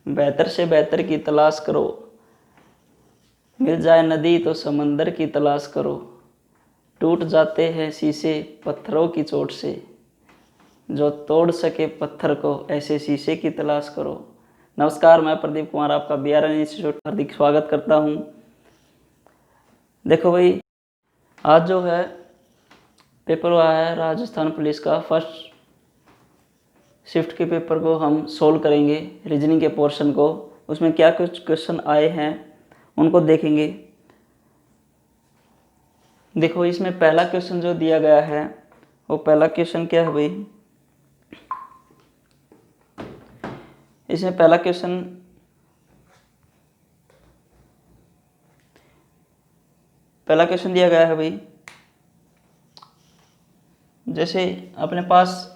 बेहतर से बेहतर की तलाश करो, मिल जाए नदी तो समंदर की तलाश करो, टूट जाते हैं शीशे पत्थरों की चोट से, जो तोड़ सके पत्थर को ऐसे शीशे की तलाश करो। नमस्कार, मैं प्रदीप कुमार आपका BRN इंस्टीट्यूट हार्दिक स्वागत करता हूं। देखो भाई, आज जो है पेपर हुआ है राजस्थान पुलिस का फर्स्ट शिफ्ट के पेपर को हम सोल्व करेंगे, रीजनिंग के पोर्शन को। उसमें क्या कुछ क्वेश्चन आए हैं उनको देखेंगे। देखो, इसमें पहला क्वेश्चन जो दिया गया है वो पहला क्वेश्चन क्या है भाई, इसमें पहला क्वेश्चन दिया गया है भाई, जैसे अपने पास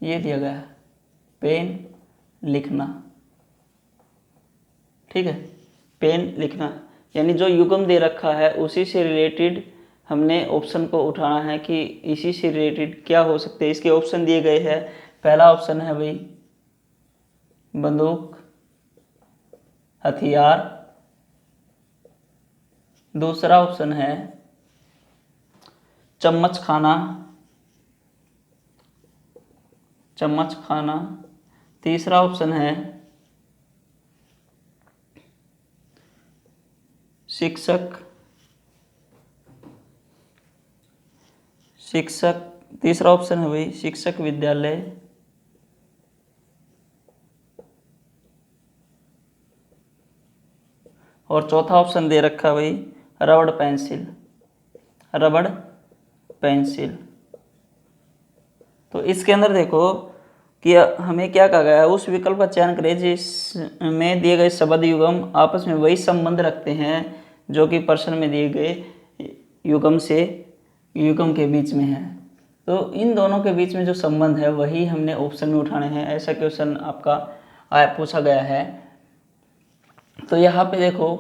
ये दिया गया है पेन लिखना, ठीक है। पेन लिखना यानी जो युग्म दे रखा है उसी से रिलेटेड हमने ऑप्शन को उठाना है कि इसी से रिलेटेड क्या हो सकते हैं। इसके ऑप्शन दिए गए हैं। पहला ऑप्शन है भाई बंदूक, हथियार। दूसरा ऑप्शन है चम्मच खाना, चम्मच खाना। तीसरा ऑप्शन है शिक्षक, शिक्षक। तीसरा ऑप्शन है भाई शिक्षक विद्यालय। और चौथा ऑप्शन दे रखा है भाई रबड़ पेंसिल, रबड़ पेंसिल। तो इसके अंदर देखो कि हमें क्या कहा गया है, उस विकल्प का चयन करें जिसमें दिए गए शब्द युग्म आपस में वही संबंध रखते हैं जो कि प्रश्न में दिए गए युग्म से युग्म के बीच में है। तो इन दोनों के बीच में जो संबंध है वही हमने ऑप्शन में उठाने हैं। ऐसा क्वेश्चन आपका पूछा गया है। तो यहाँ पे देखो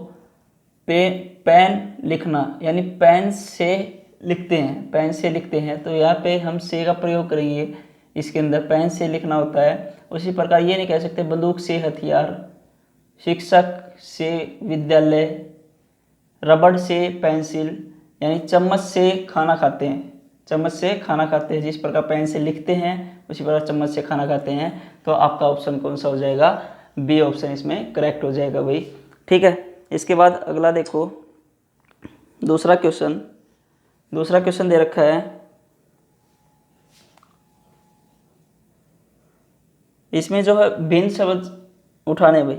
पेन लिखना यानी पेन से लिखते हैं, पेन से लिखते हैं। तो यहाँ पे हम से का प्रयोग करेंगे। इसके अंदर पेन से लिखना होता है। उसी प्रकार ये नहीं कह सकते बंदूक से हथियार, शिक्षक से विद्यालय, रबड़ से पेंसिल, यानी चम्मच से खाना खाते हैं, चम्मच से खाना खाते हैं। जिस प्रकार पेन से लिखते हैं उसी प्रकार चम्मच से खाना खाते हैं। तो आपका ऑप्शन कौन सा हो जाएगा, बी ऑप्शन इसमें करेक्ट हो जाएगा भाई, ठीक है। इसके बाद अगला देखो, दूसरा क्वेश्चन दे रखा है। इसमें जो है भिन्न शब्द उठाने भाई।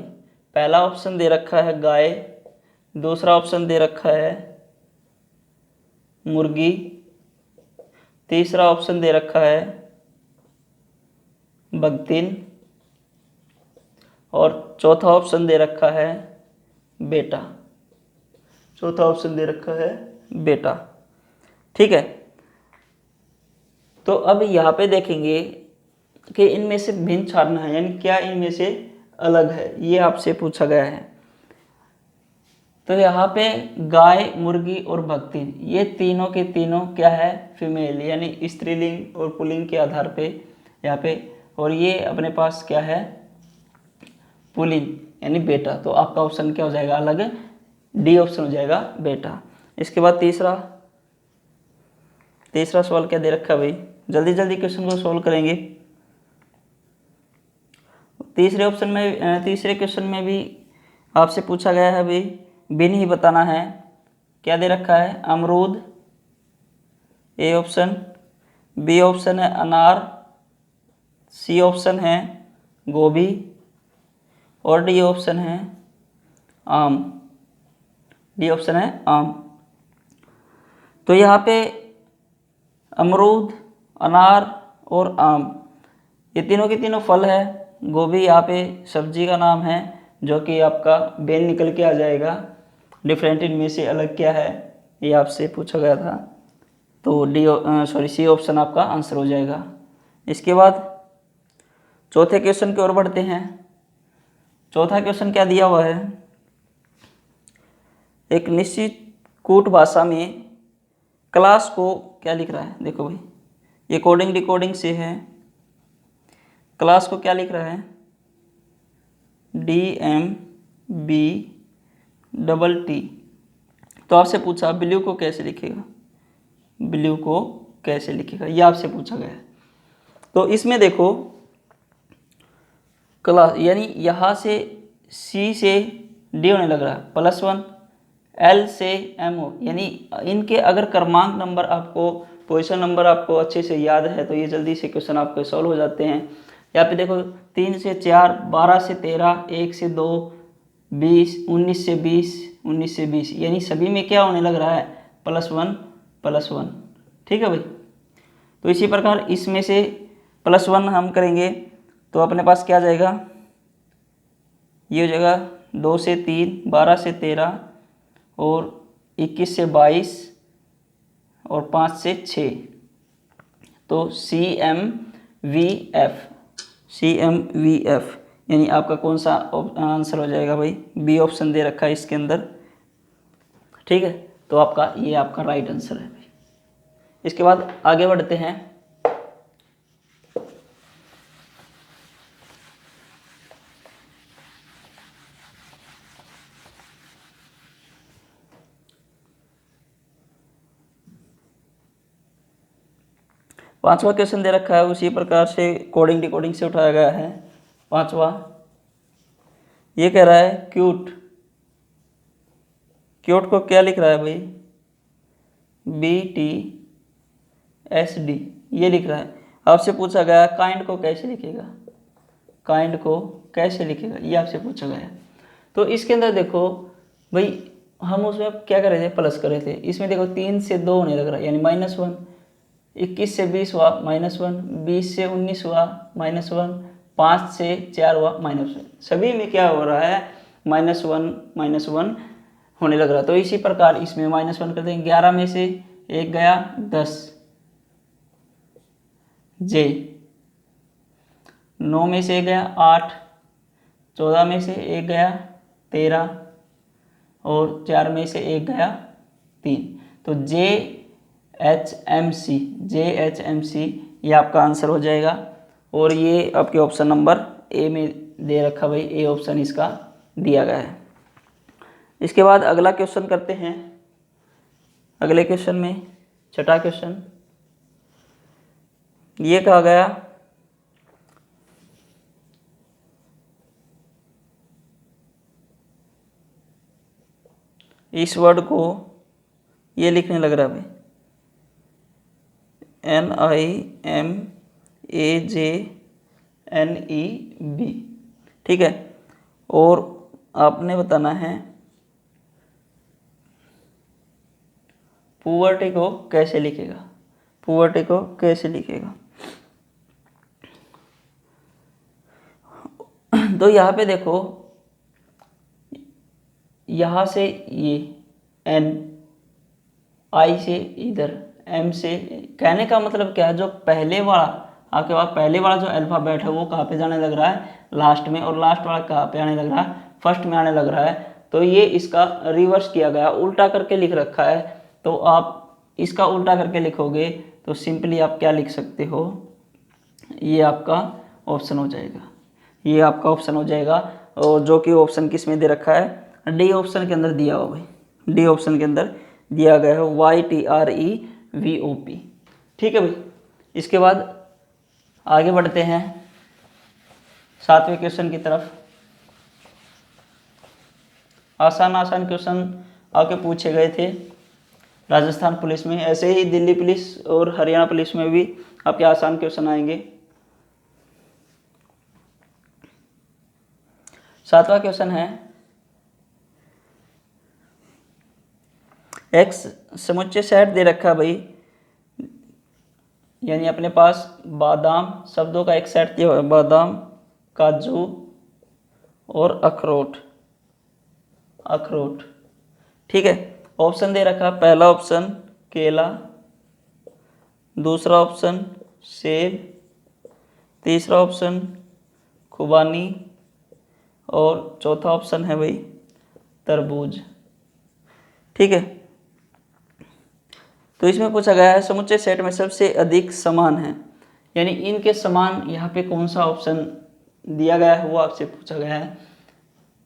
पहला ऑप्शन दे रखा है गाय, दूसरा ऑप्शन दे रखा है मुर्गी, तीसरा ऑप्शन दे रखा है बगतिन और चौथा ऑप्शन दे रखा है बेटा, चौथा ऑप्शन दे रखा है बेटा, ठीक है। तो अब यहाँ पे देखेंगे कि इनमें से भिन्न छाड़ना है, यानी क्या इनमें से अलग है, ये आपसे पूछा गया है। तो यहाँ पे गाय, मुर्गी और बगतिन ये तीनों के तीनों क्या है, फीमेल, यानी स्त्रीलिंग और पुल्लिंग के आधार पे यहाँ पे। और ये अपने पास क्या है, पुल्लिंग यानी बेटा। तो आपका ऑप्शन क्या हो जाएगा, अलग, डी ऑप्शन हो जाएगा बेटा। इसके बाद तीसरा सवाल क्या दे रखा है भाई, जल्दी जल्दी क्वेश्चन को सोल्व करेंगे। तीसरे क्वेश्चन में भी आपसे पूछा गया है भाई भिन्न ही बताना है। क्या दे रखा है, अमरूद ए ऑप्शन, बी ऑप्शन है अनार, सी ऑप्शन है गोभी और डी ऑप्शन है आम, डी ऑप्शन है आम। तो यहाँ पे अमरूद, अनार और आम ये तीनों के तीनों फल है। गोभी यहाँ पे सब्जी का नाम है जो कि आपका बेल निकल के आ जाएगा। डिफरेंट इनमें से अलग क्या है ये आपसे पूछा गया था। तो सी ऑप्शन आपका आंसर हो जाएगा। इसके बाद चौथे क्वेश्चन की ओर बढ़ते हैं। चौथा क्वेश्चन क्या दिया हुआ है, एक निश्चित कूट भाषा में क्लास को क्या लिख रहा है। देखो भाई ये कोडिंग डिकोडिंग से है। क्लास को क्या लिख रहा है, DMBT। तो आपसे पूछा ब्लू को कैसे लिखेगा, ब्लू को कैसे लिखेगा, ये आपसे पूछा गया है। तो इसमें देखो क्लास यानी यहाँ से C से D होने लग रहा है, +1 L से M हो, यानी इनके अगर क्रमांक नंबर आपको, पोजीशन नंबर आपको अच्छे से याद है तो ये जल्दी से क्वेश्चन आपके सॉल्व हो जाते हैं। यहाँ पे देखो 3 से 4, 12 से 13, 1 से 2, 20, 19 से 20, 19 से 20, यानी सभी में क्या होने लग रहा है, +1 ठीक है भाई। तो इसी प्रकार इसमें से +1 हम करेंगे तो अपने पास क्या जाएगा, ये हो जाएगा 2 से 3, 12 से 13 और 21 से 22 और 5 से 6, तो CMVF यानी आपका कौन सा आंसर हो जाएगा भाई, बी ऑप्शन दे रखा है इसके अंदर, ठीक है। तो आपका ये आपका राइट आंसर है भाई। इसके बाद आगे बढ़ते हैं। पांचवा क्वेश्चन दे रखा है, उसी प्रकार से कोडिंग डिकोडिंग से उठाया गया है। पांचवा ये कह रहा है क्यूट, क्यूट को क्या लिख रहा है भाई, BTSD ये लिख रहा है। आपसे पूछा गया काइंड को कैसे लिखेगा, काइंड को कैसे लिखेगा, ये आपसे पूछा गया है। तो इसके अंदर देखो भाई, हम उसमें क्या कर रहे थे, प्लस कर रहे थे। इसमें देखो 3 से 2 होने लग रहा है यानी -1, 21 से 20 हुआ -1, 20 से 19 हुआ -1, 5 से 4 हुआ -1, सभी में क्या हो रहा है, -1 होने लग रहा है। तो इसी प्रकार इसमें -1 कर देंगे। 11 में से 1 गया 10 J, 9 में से 1 गया 8, 14 में से 1 गया 13 और 4 में से 1 गया 3, तो JHMC ये आपका आंसर हो जाएगा। और ये आपके ऑप्शन नंबर ए में दे रखा भाई, ए ऑप्शन इसका दिया गया है। इसके बाद अगला क्वेश्चन करते हैं। अगले क्वेश्चन में छठा क्वेश्चन ये कहा गया इस वर्ड को ये लिखने लग रहा है भाई, NIMAJNEB, ठीक है। और आपने बताना है पुअर्टी को कैसे लिखेगा, पुअर्टी को कैसे लिखेगा। तो यहाँ पे देखो, यहाँ से ये N, I से इधर M से, कहने का मतलब क्या है, जो पहले वाला आपके पास पहले वाला जो अल्फाबेट है वो कहाँ पे जाने लग रहा है, लास्ट में, और लास्ट वाला कहाँ पे आने लग रहा है, फर्स्ट में आने लग रहा है। तो ये इसका रिवर्स किया गया, उल्टा करके लिख रखा है। तो आप इसका उल्टा करके लिखोगे तो सिंपली आप क्या लिख सकते हो, ये आपका ऑप्शन हो जाएगा, ये आपका ऑप्शन हो जाएगा। और जो कि ऑप्शन किस में दे रखा है, डी ऑप्शन के अंदर दिया हुआ भाई, डी ऑप्शन के अंदर दिया गया है YTREVOP, ठीक है भाई। इसके बाद आगे बढ़ते हैं 7वें क्वेश्चन की तरफ। आसान क्वेश्चन आके पूछे गए थे राजस्थान पुलिस में, ऐसे ही दिल्ली पुलिस और हरियाणा पुलिस में भी आपके आसान क्वेश्चन आएंगे। 7वां क्वेश्चन है, एक समुच्चय सेट दे रखा भाई, यानी अपने पास बादाम शब्दों का एक सेट दिया हुआ है, बादाम, काजू और अखरोट, ठीक है। ऑप्शन दे रखा, पहला ऑप्शन केला, दूसरा ऑप्शन सेब, तीसरा ऑप्शन खुबानी और चौथा ऑप्शन है भाई तरबूज, ठीक है। तो इसमें पूछा गया है समुच्चय सेट में सबसे अधिक समान है, यानी इनके समान यहाँ पे कौन सा ऑप्शन दिया गया है वो आपसे पूछा गया है।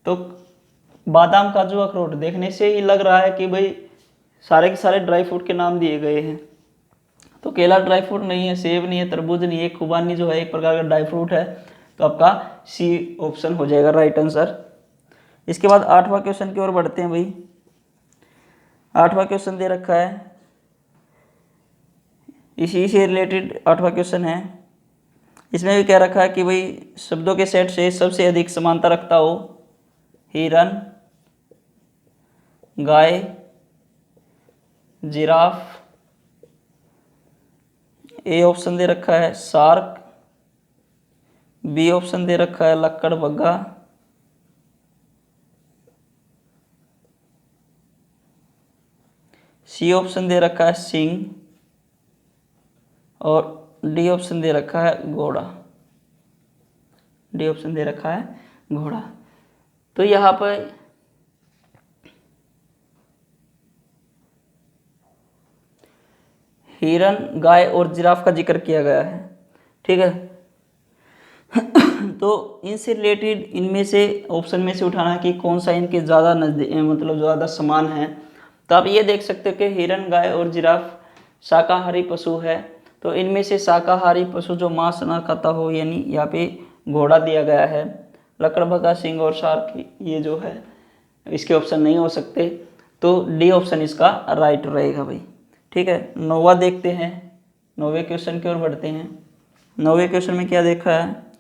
तो बादाम, काजू, अखरोट देखने से ही लग रहा है कि भाई सारे के सारे ड्राई फ्रूट के नाम दिए गए हैं। तो केला ड्राई फ्रूट नहीं है, सेब नहीं है, तरबूज नहीं है, खुबानी जो है एक प्रकार का ड्राई फ्रूट है। तो आपका सी ऑप्शन हो जाएगा राइट आंसर। इसके बाद 8वां क्वेश्चन की ओर बढ़ते हैं भाई। 8वां क्वेश्चन दे रखा है, इसी से रिलेटेड 8वां क्वेश्चन है। इसमें भी कह रखा है कि भाई शब्दों के सेट से सबसे अधिक समानता रखता हो। हिरन, गाय, जिराफ, ए ऑप्शन दे रखा है शार्क, बी ऑप्शन दे रखा है लक्कड़बग्गा, सी ऑप्शन दे रखा है सिंह और डी ऑप्शन दे रखा है घोड़ा। डी ऑप्शन दे रखा है घोड़ा। तो यहाँ पर हिरन, गाय और जिराफ का जिक्र किया गया है, ठीक है। तो इनसे रिलेटेड इनमें से ऑप्शन में से उठाना कि कौन सा इनके ज़्यादा नजदीक मतलब ज़्यादा समान है। तो आप ये देख सकते हो कि हिरन, गाय और जिराफ शाकाहारी पशु है। तो इनमें से शाकाहारी पशु जो मांस ना खाता हो, यानी यहाँ पे घोड़ा दिया गया है। लकड़बग्गा, सिंह और शार्क ये जो है इसके ऑप्शन नहीं हो सकते। तो डी ऑप्शन इसका राइट रहेगा भाई, ठीक है। 9वां देखते हैं, 9वें क्वेश्चन की ओर बढ़ते हैं। 9वें क्वेश्चन में क्या देखा है,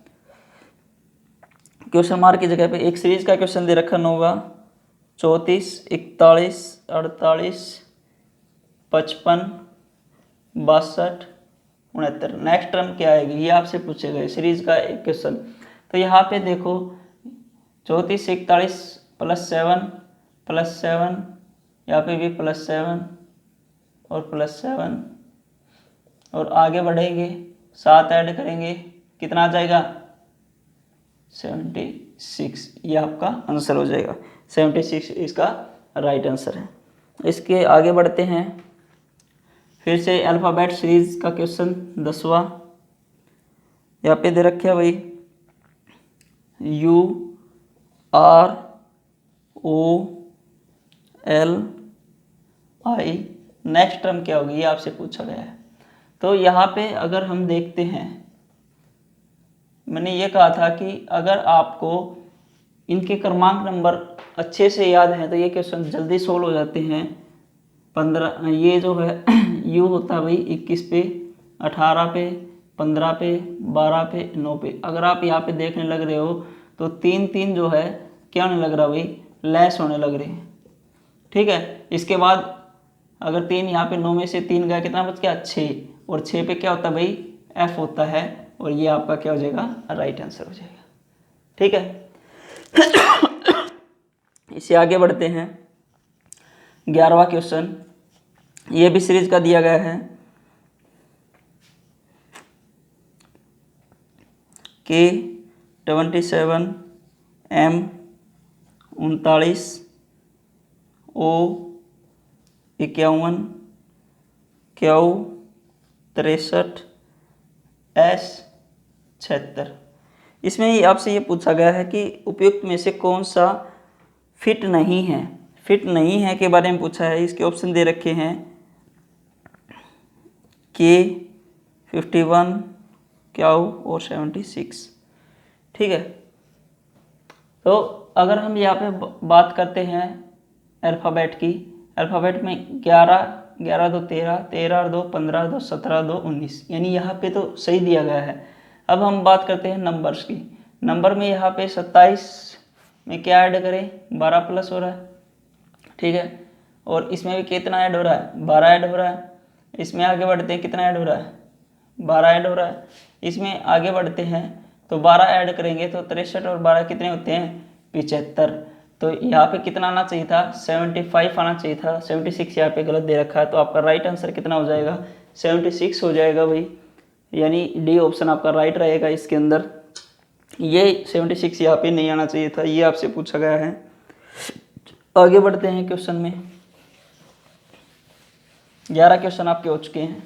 क्वेश्चन मार्क की जगह पे एक सीरीज का क्वेश्चन दे रखा 9वां। 34, 41, 48, 55, 62, 69 नेक्स्ट टर्म क्या आएगी ये आपसे पूछे गए सीरीज का एक क्वेश्चन। तो यहाँ पे देखो 34, 41 +7 यहाँ पे भी +7 और +7 और आगे बढ़ेंगे 7 ऐड करेंगे कितना आ जाएगा 76। ये आपका आंसर हो जाएगा, 76 इसका राइट आंसर है। इसके आगे बढ़ते हैं, फिर से अल्फ़ाबेट सीरीज का क्वेश्चन 10वां। यहाँ पे दे रखे भाई UROLI नेक्स्ट टर्म क्या होगी ये आपसे पूछा गया है। तो यहाँ पे अगर हम देखते हैं, मैंने ये कहा था कि अगर आपको इनके क्रमांक नंबर अच्छे से याद हैं तो ये क्वेश्चन जल्दी सोल्व हो जाते हैं। 15 ये जो है यू होता है भाई 21 पे, 18 पे, 15 पे, 12 पे, 9 पे। अगर आप यहाँ पे देखने लग रहे हो तो 3 जो है क्या होने लग रहा भाई लेस होने लग रहे हैं, ठीक है। इसके बाद अगर 3 यहाँ पे 9 में से 3 गया कितना बच गया 6 और 6 पे क्या होता है भाई F होता है और ये आपका क्या हो जाएगा राइट आंसर हो जाएगा, ठीक है। इससे आगे बढ़ते हैं 11वां क्वेश्चन, ये भी सीरीज का दिया गया है K27 M 39 O 51 Q 63 S 76। इसमें ही आपसे ये पूछा गया है कि उपयुक्त में से कौन सा फिट नहीं है। फिट नहीं है के बारे में पूछा है। इसके ऑप्शन दे रखे हैं K51 Q और 76, ठीक है। तो अगर हम यहाँ पे बात करते हैं अल्फ़ाबेट की, अल्फ़ाबेट में 11 2 13 13 2 15 2 17 2 19, यानी यहाँ पे तो सही दिया गया है। अब हम बात करते हैं नंबर्स की। नंबर में यहाँ पे 27 में क्या ऐड करें 12 प्लस हो रहा है, ठीक है। और इसमें भी कितना ऐड हो रहा है 12 ऐड हो रहा है। इसमें आगे बढ़ते हैं कितना ऐड हो रहा है 12 ऐड हो रहा है। इसमें आगे बढ़ते हैं तो 12 ऐड करेंगे तो 63 और 12 कितने होते हैं 75। तो यहाँ पे कितना आना चाहिए था 75 आना चाहिए था, 76 यहाँ पे गलत दे रखा है। तो आपका राइट आंसर कितना हो जाएगा 76 हो जाएगा भाई, यानी डी ऑप्शन आपका राइट रहेगा इसके अंदर। ये 76 यहाँ पे नहीं आना चाहिए था, ये आपसे पूछा गया है। आगे बढ़ते हैं क्वेश्चन में, 11 क्वेश्चन आपके हो चुके हैं।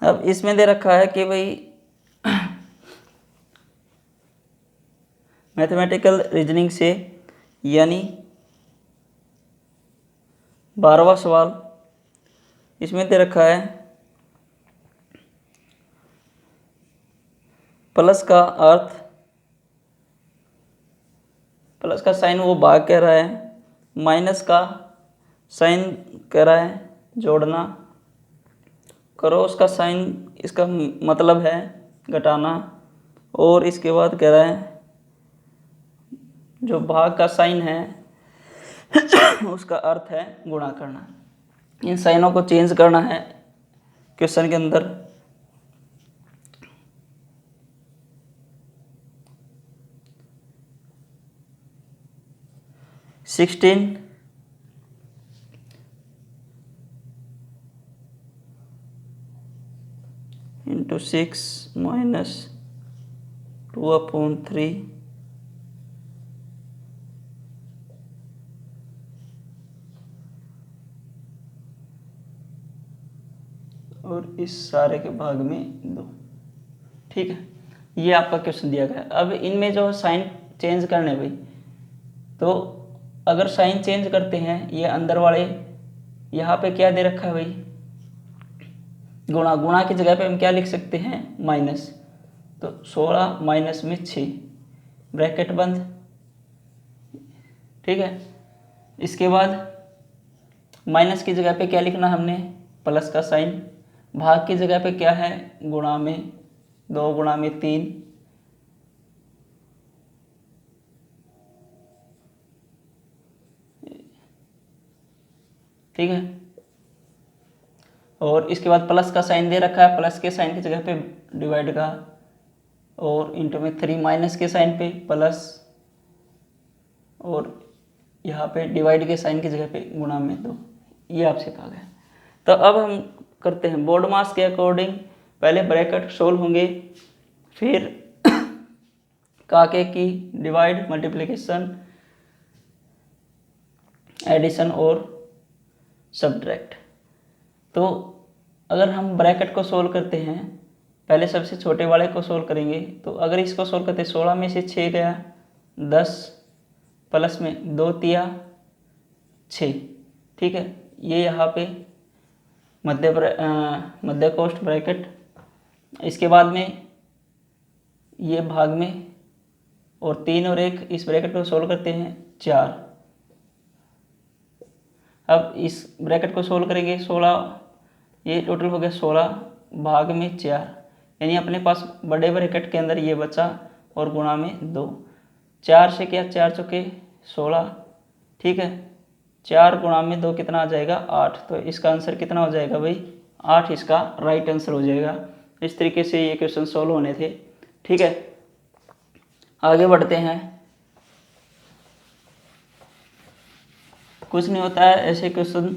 अब इसमें दे रखा है कि भाई मैथमेटिकल रीजनिंग से, यानी 12वां सवाल इसमें दे रखा है प्लस का अर्थ, प्लस का साइन वो भाग कह रहा है, माइनस का साइन कह रहा है जोड़ना, क्रॉस का साइन इसका मतलब है घटाना, और इसके बाद कह रहा है जो भाग का साइन है उसका अर्थ है गुणा करना। इन साइनों को चेंज करना है क्वेश्चन के अंदर। सिक्सटीन इंटू 6 माइनस 2/3 और इस सारे के भाग में 2। ठीक है, ये आपका क्वेश्चन दिया गया। अब इनमें जो साइन चेंज करने भाई, तो अगर साइन चेंज करते हैं ये अंदर वाले, यहाँ पे क्या दे रखा है भाई गुणा, गुणा की जगह पे हम क्या लिख सकते हैं माइनस, तो 16 माइनस में 6 ब्रैकेट बंद। ठीक है, इसके बाद माइनस की जगह पे क्या लिखना हमने प्लस का साइन, भाग की जगह पे क्या है गुणा में 2 गुणा में 3, ठीक है, और इसके बाद प्लस का साइन दे रखा है, प्लस के साइन की जगह पे डिवाइड का, और इंटू में 3 माइनस के साइन पे प्लस, और यहाँ पे डिवाइड के साइन की जगह पे गुणा में 2। ये आपसे कहा गया। तो अब हम करते हैं बोर्ड मास के अकॉर्डिंग, पहले ब्रैकेट सोल्व होंगे, फिर काके की डिवाइड, मल्टीप्लिकेशन, एडिशन और सब्ट्रैक्ट। तो अगर हम ब्रैकेट को सोल्व करते हैं, पहले सबसे छोटे वाले को सोल्व करेंगे, तो अगर इसको सोल्व करते 16 में से 6 गया 10, प्लस में 2 तिया 6। ठीक है, ये यहाँ पे मध्य कोष्ठ ब्रैकेट, इसके बाद में ये भाग में, और 3 और 1 इस ब्रैकेट को सोल्व करते हैं 4। अब इस ब्रैकेट को सोल्व करेंगे 16, ये टोटल हो गया 16 भाग में 4, यानी अपने पास बड़े ब्रैकेट के अंदर ये बचा और गुणा में 2। 4 से क्या 4 चौके 16। ठीक है, 4 गुणा में 2 कितना आ जाएगा 8। तो इसका आंसर कितना हो जाएगा भाई 8, इसका राइट आंसर हो जाएगा। इस तरीके से ये क्वेश्चन सॉल्व होने थे। ठीक है, आगे बढ़ते हैं। कुछ नहीं होता है, ऐसे क्वेश्चन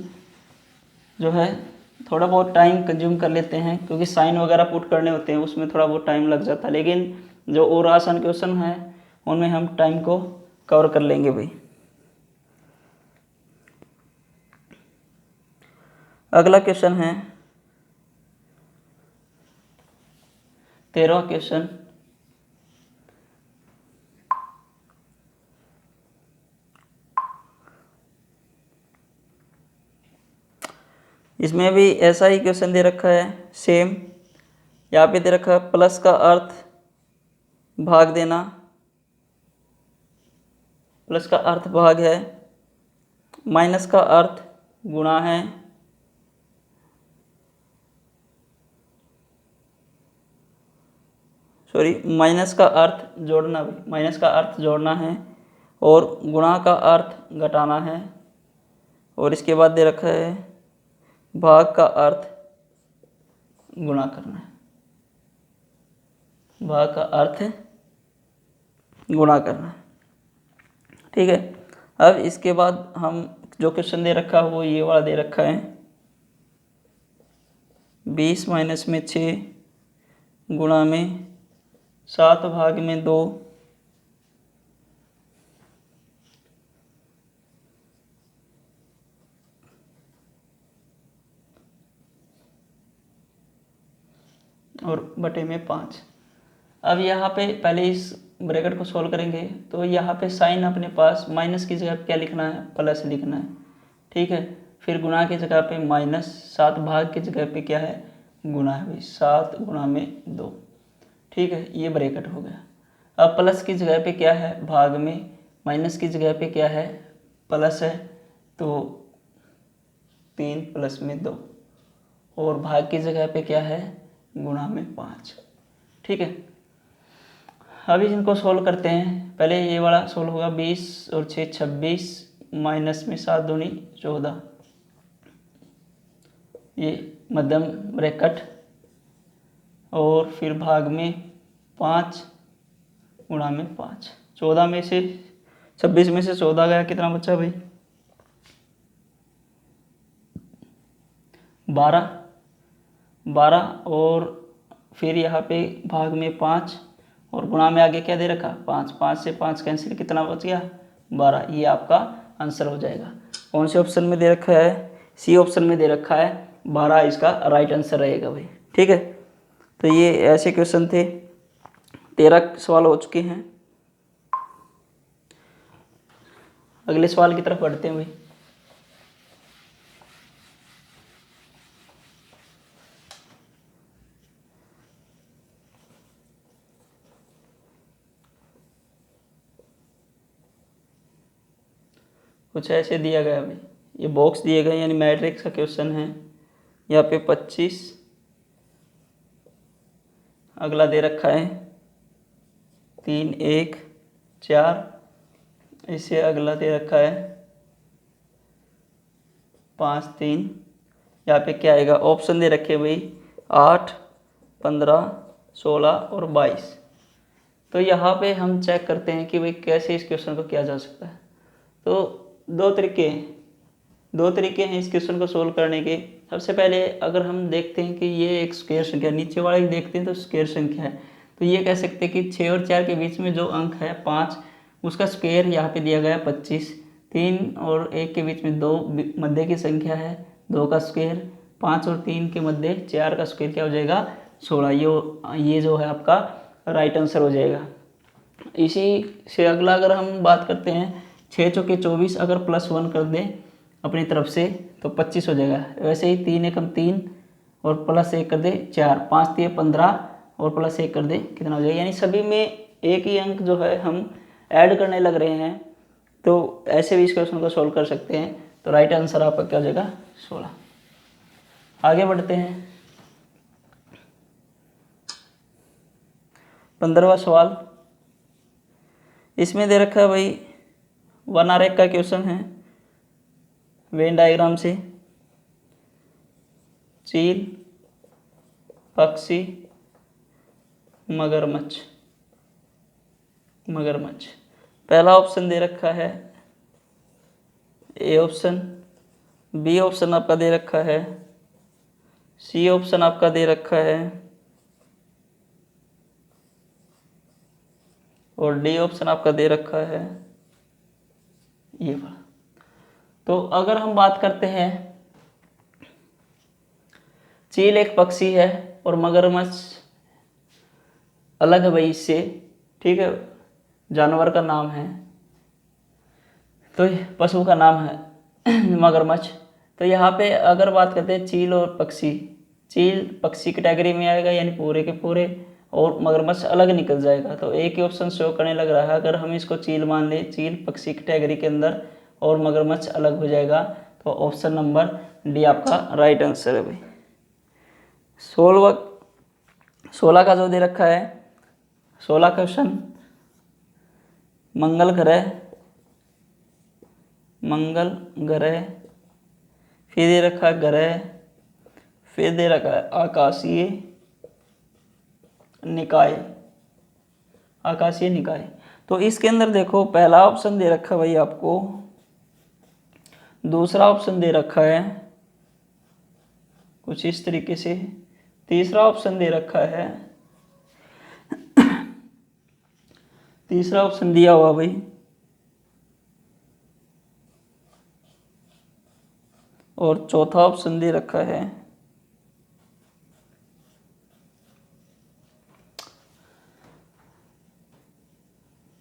जो है थोड़ा बहुत टाइम कंज्यूम कर लेते हैं, क्योंकि साइन वगैरह पुट करने होते हैं, उसमें थोड़ा बहुत टाइम लग जाता है, लेकिन जो और आसान क्वेश्चन है उनमें हम टाइम को कवर कर लेंगे भाई। अगला क्वेश्चन है 13वां क्वेश्चन। इसमें भी ऐसा ही क्वेश्चन दे रखा है सेम। यहाँ पे दे रखा है प्लस का अर्थ भाग देना, प्लस का अर्थ भाग है, माइनस का अर्थ गुणा है, सॉरी माइनस का अर्थ जोड़ना भी, माइनस का अर्थ जोड़ना है, और गुणा का अर्थ घटाना है, और इसके बाद दे रखा है भाग का अर्थ गुणा करना है, भाग का अर्थ गुणा करना है। ठीक है, अब इसके बाद हम जो क्वेश्चन दे रखा है वो ये वाला दे रखा है 20 माइनस में 6 गुणा में 7 भाग में 2, और बटे में 5। अब यहाँ पे पहले इस ब्रैकेट को सोल्व करेंगे तो यहाँ पे साइन अपने पास माइनस की जगह पे क्या लिखना है, प्लस लिखना है, ठीक है। फिर गुणा की जगह पे माइनस, 7 भाग की जगह पे क्या है, गुणा है भाई, 7 गुणा में 2, ठीक है, ये ब्रैकेट हो गया। अब प्लस की जगह पे क्या है, भाग में, माइनस की जगह पे क्या है, प्लस है, तो 3 प्लस में 2, और भाग की जगह पे क्या है, गुणा में 5, ठीक है। अभी इनको सोल्व करते हैं। पहले ये वाला सोल्व होगा, 20 और 6 26, माइनस में 7 दूनी 14, ये मध्यम ब्रैकेट, और फिर भाग में 5 गुणा में 5, 14 में से 26 में से 14 गया, कितना बचा भाई, 12, और फिर यहाँ पे भाग में 5 और गुणा में आगे क्या दे रखा, 5, 5 से 5 कैंसिल, कितना बच गया, 12। ये आपका आंसर हो जाएगा। कौन से ऑप्शन में दे रखा है, सी ऑप्शन में दे रखा है, 12 इसका राइट आंसर रहेगा भाई, ठीक है। तो ये ऐसे क्वेश्चन थे, 13 सवाल हो चुके हैं। अगले सवाल की तरफ बढ़ते हैं भाई। कुछ ऐसे दिया गया भाई, ये बॉक्स दिए गए यानी मैट्रिक्स का क्वेश्चन है। यहाँ पे 25, अगला दे रखा है 3 1 4, इसे अगला दे रखा है 5 3। यहाँ पे क्या आएगा, ऑप्शन दे रखे भाई 8 15 16 और 22। तो यहाँ पे हम चेक करते हैं कि भाई कैसे इस क्वेश्चन को किया जा सकता है। तो दो तरीके हैं इस क्वेश्चन को सोल्व करने के। सबसे पहले अगर हम देखते हैं कि ये एक स्क्वायर संख्या, नीचे वाले देखते हैं तो स्क्वायर संख्या है, तो ये कह सकते हैं कि 6 और 4 के बीच में जो अंक है 5, उसका स्क्वायर यहाँ पे दिया गया 25। 3 और 1 के बीच में 2 मध्य की संख्या है, 2 का स्क्वायर। 5 और 3 के मध्य 4 का स्क्वायर क्या हो जाएगा, 16। ये जो है आपका राइट आंसर हो जाएगा। इसी से अगला अगर हम बात करते हैं, 6 चौके 24, अगर +1 कर दें अपनी तरफ से तो 25 हो जाएगा। वैसे ही 3 एकम 3 और +1 कर दे 4, 5 3 15 और +1 कर दे कितना हो जाएगा। यानी सभी में एक ही अंक जो है हम ऐड करने लग रहे हैं, तो ऐसे भी इस क्वेश्चन को सोल्व कर सकते हैं। तो राइट आंसर आपका क्या हो जाएगा, 16। आगे बढ़ते हैं, 15वां सवाल। इसमें दे रखा है भाई 1 आरेख का क्वेश्चन है, वेन डायग्राम से, चील, पक्षी, मगरमच्छ। पहला ऑप्शन दे रखा है ए ऑप्शन, बी ऑप्शन आपका दे रखा है, सी ऑप्शन आपका दे रखा है, और डी ऑप्शन आपका दे रखा है ये वाला। तो अगर हम बात करते हैं, चील एक पक्षी है और मगरमच्छ अलग है भाई इससे, ठीक है, जानवर का नाम है, तो पशु का नाम है मगरमच्छ। तो यहाँ पे अगर बात करते हैं चील और पक्षी, चील पक्षी कैटेगरी में आएगा यानी पूरे के पूरे, और मगरमच्छ अलग निकल जाएगा। तो एक ही ऑप्शन शो करने लग रहा है, अगर हम इसको चील मान ले, चील पक्षी कैटेगरी के अंदर और मगरमच्छ अलग हो जाएगा, तो ऑप्शन नंबर डी आपका राइट आंसर है भाई। 16 का जो दे रखा है, 16 क्वेश्चन, मंगल ग्रह, फिर दे रखा है ग्रह, फिर दे रखा है आकाशीय निकाय। तो इसके अंदर देखो, पहला ऑप्शन दे रखा है भाई आपको, दूसरा ऑप्शन दे रखा है कुछ इस तरीके से, तीसरा ऑप्शन दे रखा है, तीसरा ऑप्शन दिया हुआ भाई, और चौथा ऑप्शन दे रखा है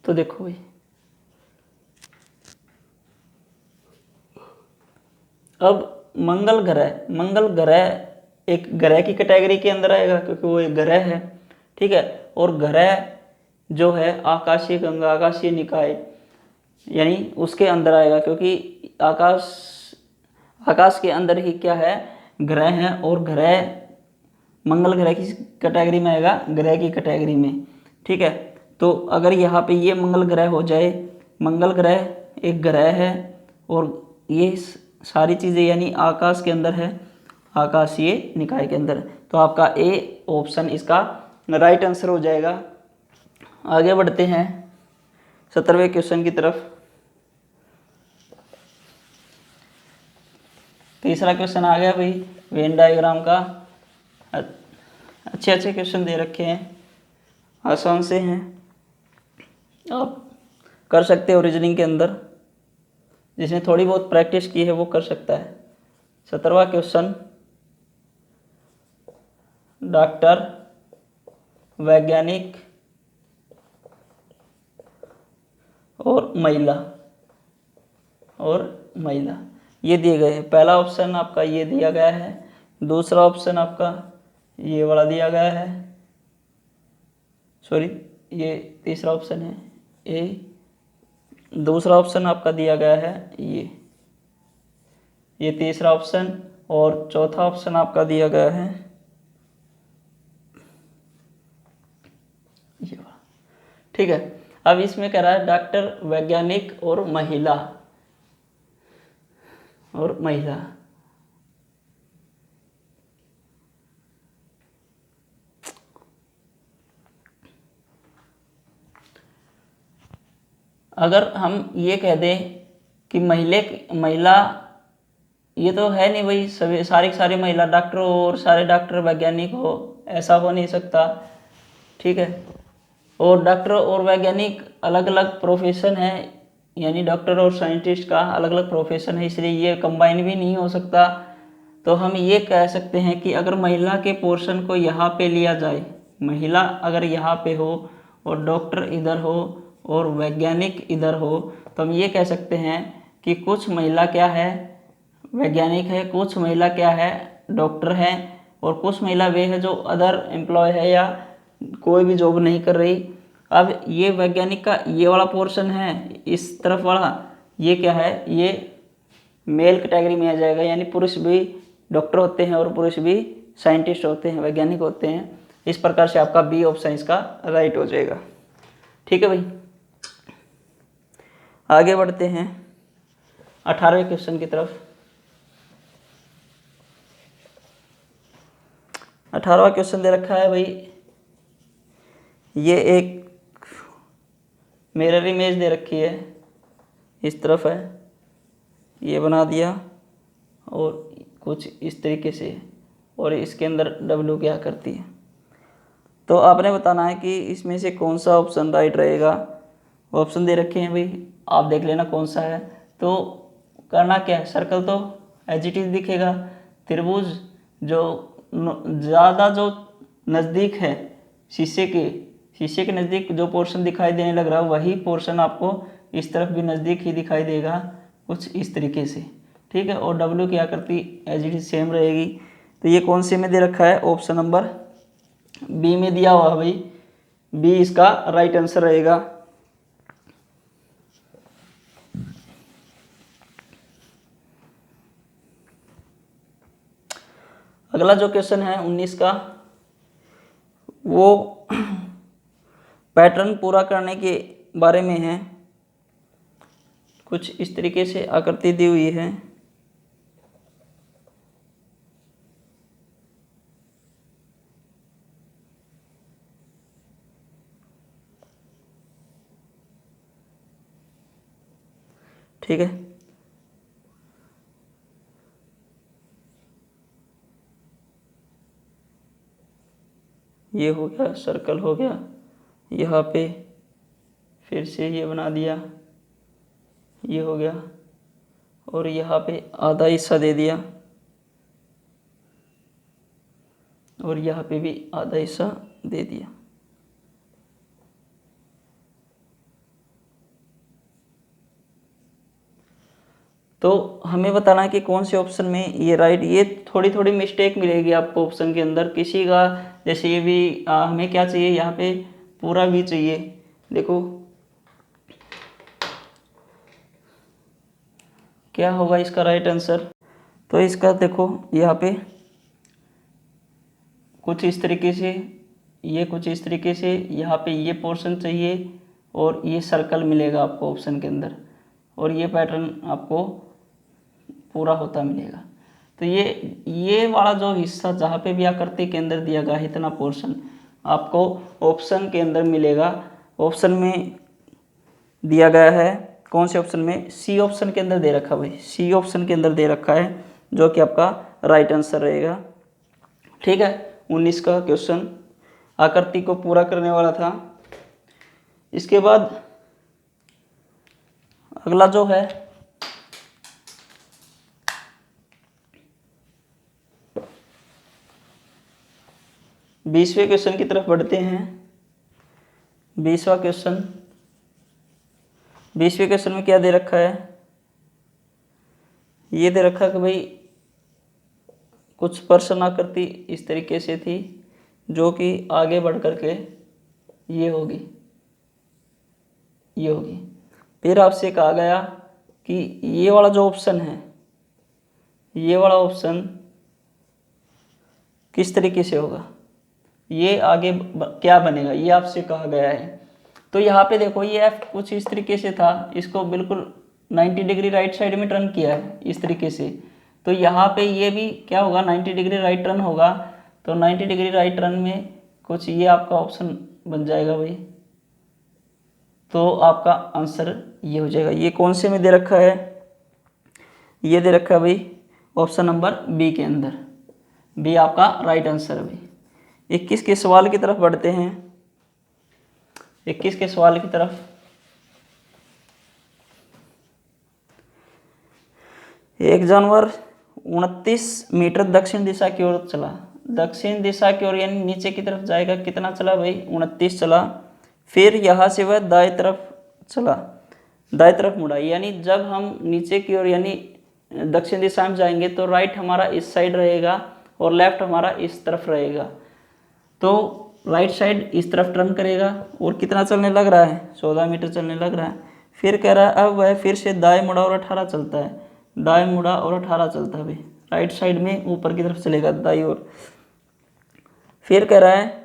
तो देखो भाई, अब मंगल ग्रह एक ग्रह की कैटेगरी के अंदर आएगा क्योंकि वो एक ग्रह है, ठीक है। और ग्रह जो है आकाशीय गंगा, आकाशीय निकाय यानी उसके अंदर आएगा, क्योंकि आकाश के अंदर ही क्या है, ग्रह है। और ग्रह मंगल ग्रह की कैटेगरी में आएगा, ग्रह की कैटेगरी में, ठीक है। तो अगर यहाँ पे ये मंगल ग्रह हो जाए, मंगल ग्रह एक ग्रह है और ये सारी चीज़ें यानी आकाश के अंदर है, आकाशीय निकाय के अंदर, तो आपका ए ऑप्शन इसका राइट आंसर हो जाएगा। आगे बढ़ते हैं 17वें क्वेश्चन की तरफ। तीसरा क्वेश्चन आ गया भाई वेन डायग्राम का। अच्छे अच्छे क्वेश्चन दे रखे हैं, आसान से हैं, आप कर सकते हो रीजनिंग के अंदर, जिसने थोड़ी बहुत प्रैक्टिस की है वो कर सकता है। 17वां क्वेश्चन, डॉक्टर, वैज्ञानिक और महिला ये दिए गए हैं। पहला ऑप्शन आपका ये दिया गया है, दूसरा ऑप्शन आपका ये वाला दिया गया है, सॉरी ये तीसरा ऑप्शन है ए, दूसरा ऑप्शन आपका दिया गया है ये तीसरा ऑप्शन, और चौथा ऑप्शन आपका दिया गया है ये वाला, ठीक है। अब इसमें कह रहा है डॉक्टर, वैज्ञानिक और महिला अगर हम ये कह दें कि महिला ये तो है नहीं भाई, सभी सारी महिला डॉक्टर हो और सारे डॉक्टर वैज्ञानिक हो, ऐसा हो नहीं सकता, ठीक है। और डॉक्टर और वैज्ञानिक अलग अलग प्रोफेशन है, यानी डॉक्टर और साइंटिस्ट का अलग अलग प्रोफेशन है, इसलिए ये कंबाइन भी नहीं हो सकता। तो हम ये कह सकते हैं कि अगर महिला के पोर्शन को यहाँ पे लिया जाए, महिला अगर यहाँ पे हो और डॉक्टर इधर हो और वैज्ञानिक इधर हो, तो हम ये कह सकते हैं कि कुछ महिला क्या है, वैज्ञानिक है, कुछ महिला क्या है, डॉक्टर है, और कुछ महिला वे है जो अदर एम्प्लॉय है या कोई भी जॉब नहीं कर रही। अब ये वैज्ञानिक का ये वाला पोर्शन है, इस तरफ वाला ये क्या है, ये मेल कैटेगरी में आ जाएगा, यानी पुरुष भी डॉक्टर होते हैं और पुरुष भी साइंटिस्ट होते हैं, वैज्ञानिक होते हैं। इस प्रकार से आपका बी ऑप्शन इसका राइट हो जाएगा, ठीक है भाई। आगे बढ़ते हैं 18वें क्वेश्चन की तरफ। 18वां क्वेश्चन दे रखा है भाई, ये एक मिरर इमेज दे रखी है, इस तरफ है, ये बना दिया और कुछ इस तरीके से, और इसके अंदर W क्या करती है। तो आपने बताना है कि इसमें से कौन सा ऑप्शन राइट रहेगा। ऑप्शन दे रखे हैं भाई, आप देख लेना कौन सा है। तो करना क्या है, सर्कल तो एज इट इज दिखेगा, त्रिभुज जो ज़्यादा जो नज़दीक है शीशे के नज़दीक जो पोर्शन दिखाई देने लग रहा है, वही पोर्शन आपको इस तरफ भी नज़दीक ही दिखाई देगा, कुछ इस तरीके से, ठीक है। और W क्या करती, एज इट इज सेम रहेगी। तो ये कौन से में दे रखा है, ऑप्शन नंबर बी में दिया हुआ है भाई, बी इसका राइट आंसर रहेगा। अगला जो क्वेश्चन है 19 का, वो पैटर्न पूरा करने के बारे में है। कुछ इस तरीके से आकृति दी हुई है, ठीक है। ये हो गया, सर्कल हो गया यहाँ पे, फिर से ये बना दिया, ये हो गया, और यहाँ पे आधा हिस्सा दे दिया, और यहाँ पे भी आधा हिस्सा दे दिया। तो हमें बताना है कि कौन से ऑप्शन में ये राइट। ये थोड़ी थोड़ी मिस्टेक मिलेगी आपको ऑप्शन के अंदर किसी का, जैसे ये भी हमें क्या चाहिए यहाँ पे पूरा भी चाहिए। देखो क्या होगा इसका राइट आंसर। तो इसका देखो यहाँ पे कुछ इस तरीके से, ये कुछ इस तरीके से, यहाँ पे ये पोर्शन चाहिए और ये सर्कल मिलेगा आपको ऑप्शन के अंदर, और ये पैटर्न आपको पूरा होता मिलेगा। तो ये वाला जो हिस्सा जहाँ पे भी आकृति के अंदर दिया गया है इतना पोर्शन आपको ऑप्शन के अंदर मिलेगा। ऑप्शन में दिया गया है, कौन से ऑप्शन में, सी ऑप्शन के अंदर दे रखा भाई, सी ऑप्शन के अंदर दे रखा है, जो कि आपका राइट आंसर रहेगा। ठीक है, 19 का क्वेश्चन आकृति को पूरा करने वाला था। इसके बाद अगला जो है 20वें क्वेश्चन की तरफ बढ़ते हैं। 20वां क्वेश्चन, 20वें क्वेश्चन में क्या दे रखा है, ये दे रखा कि भाई कुछ प्रश्न आकृति इस तरीके से थी जो कि आगे बढ़ करके ये होगी, ये होगी। फिर आपसे कहा गया कि ये वाला जो ऑप्शन है, ये वाला ऑप्शन किस तरीके से होगा, ये आगे क्या बनेगा, ये आपसे कहा गया है। तो यहाँ पे देखो ये एफ कुछ इस तरीके से था, इसको बिल्कुल 90 डिग्री राइट साइड में टर्न किया है इस तरीके से। तो यहाँ पे ये भी क्या होगा, 90 डिग्री राइट टर्न होगा। तो 90 डिग्री राइट टर्न में कुछ ये आपका ऑप्शन बन जाएगा भाई। तो आपका आंसर ये हो जाएगा। ये कौन से में दे रखा है, ये दे रखा है भाई ऑप्शन नंबर बी के अंदर, बी आपका राइट आंसर है भाई। 21 के सवाल की तरफ बढ़ते हैं। 21 के सवाल की तरफ, एक जानवर 29 मीटर दक्षिण दिशा की ओर चला, दक्षिण दिशा की ओर यानी नीचे की तरफ जाएगा, कितना चला भाई, 29 चला। फिर यहाँ से वह दाएं तरफ चला, दाएं तरफ मुड़ा, यानी जब हम नीचे की ओर यानी दक्षिण दिशा में जाएंगे तो राइट हमारा इस साइड रहेगा और लेफ्ट हमारा इस तरफ रहेगा। तो राइट साइड इस तरफ टर्न करेगा और कितना चलने लग रहा है, 14 मीटर चलने लग रहा है। फिर कह रहा है अब वह फिर से दाएं मुड़ा और 18 चलता है, दाएं मुड़ा और 18 चलता है भाई, राइट साइड में ऊपर की तरफ चलेगा दाईं ओर। फिर कह रहा है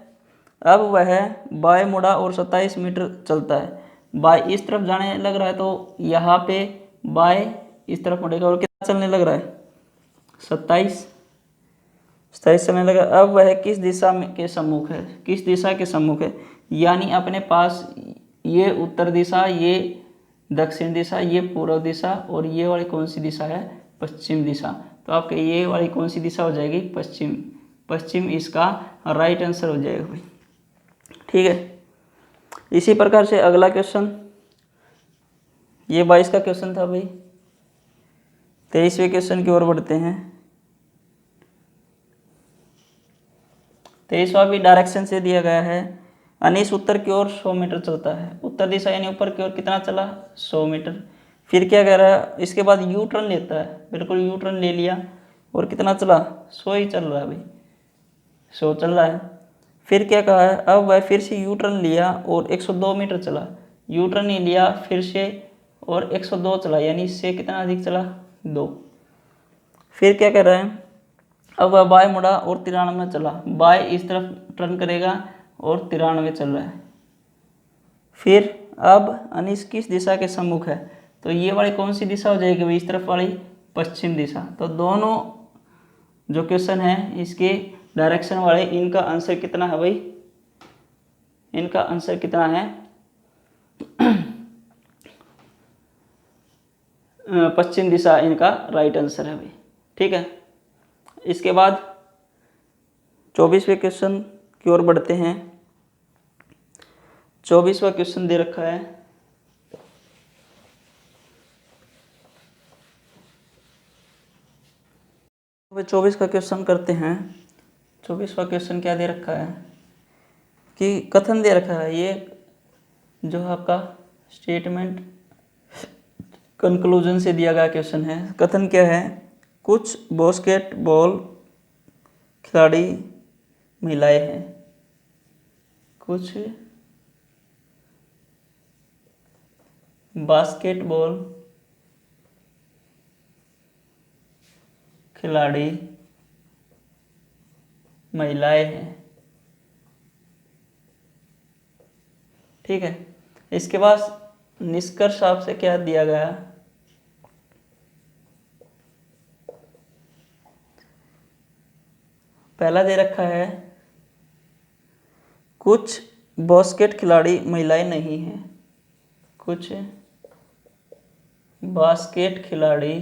अब वह बाएं मुड़ा और 27 मीटर चलता है, बाएं इस तरफ जाने लग रहा है। तो यहाँ पे बाएं इस तरफ मुड़ेगा और कितना चलने लग रहा है, 27 चलने लगा। अब वह किस दिशा में के सम्मुख है, किस दिशा के सम्मुख है, यानी अपने पास ये उत्तर दिशा, ये दक्षिण दिशा, ये पूर्व दिशा और ये वाली कौन सी दिशा है, पश्चिम दिशा। तो आपके ये वाली कौन सी दिशा हो जाएगी, पश्चिम, पश्चिम इसका राइट आंसर हो जाएगा भाई। ठीक है, इसी प्रकार से अगला क्वेश्चन, ये 22 का क्वेश्चन था भाई। 23वें क्वेश्चन की ओर बढ़ते हैं। 23वां भी डायरेक्शन से दिया गया है। अनीश उत्तर की ओर 100 मीटर चलता है, उत्तर दिशा यानी ऊपर की ओर कितना चला, 100 मीटर। फिर क्या कह रहा है, इसके बाद यू टर्न लेता है, बिल्कुल यू टर्न ले लिया और कितना चला, 100 ही चल रहा है भाई, 100 चल रहा है। फिर क्या कहा है, अब वह फिर से यू टर्न लिया और 102 मीटर चला, यू टर्न ही लिया फिर से और 102 चला, यानी इससे कितना अधिक चला, 2। फिर क्या कर रहे हैं, अब वह बाएं मुड़ा और 93 चला, बाएं इस तरफ टर्न करेगा और 93 चल रहा है। फिर अब अनीश किस दिशा के सम्मुख है, तो ये वाली कौन सी दिशा हो जाएगी भाई, इस तरफ वाली पश्चिम दिशा। तो दोनों जो क्वेश्चन है इसके डायरेक्शन वाले, इनका आंसर कितना है भाई, इनका आंसर कितना है पश्चिम दिशा इनका राइट आंसर है भाई। ठीक है, इसके बाद 24वें क्वेश्चन की ओर बढ़ते हैं। 24वां क्वेश्चन दे रखा है, तो 24 का क्वेश्चन करते हैं। 24वां क्वेश्चन क्या दे रखा है कि कथन दे रखा है, ये जो है आपका स्टेटमेंट कंक्लूजन से दिया गया क्वेश्चन है। कथन क्या है? कुछ बास्केटबॉल खिलाड़ी महिलाएं हैं। कुछ बास्केटबॉल खिलाड़ी महिलाएं हैं। ठीक है, इसके बाद निष्कर्ष आपसे क्या दिया गया? पहला दे रखा है कुछ बास्केट खिलाड़ी महिलाएं नहीं हैं। कुछ बास्केट खिलाड़ी